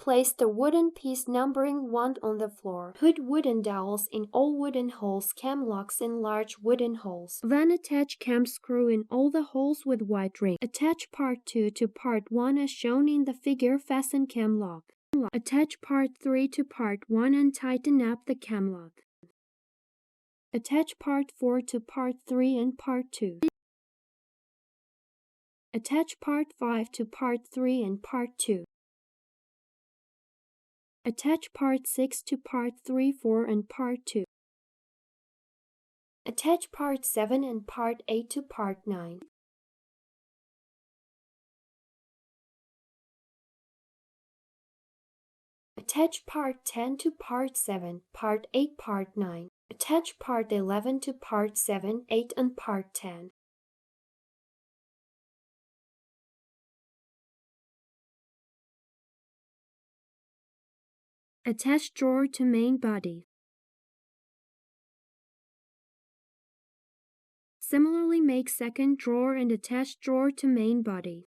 Place the wooden piece numbering 1 on the floor. Put wooden dowels in all wooden holes, cam locks in large wooden holes. Then attach cam screw in all the holes with white ring. Attach part 2 to part 1 as shown in the figure. Fasten cam lock. Attach part 3 to part 1 and tighten up the cam lock. Attach part 4 to part 3 and part 2. Attach part 5 to part 3 and part 2. Attach part 6 to part 3, 4 and part 2. Attach part 7 and part 8 to part 9. Attach part 10 to part 7, part 8, part 9. Attach part 11 to part 7, 8 and part 10. Attach drawer to main body. Similarly, make second drawer and attach drawer to main body.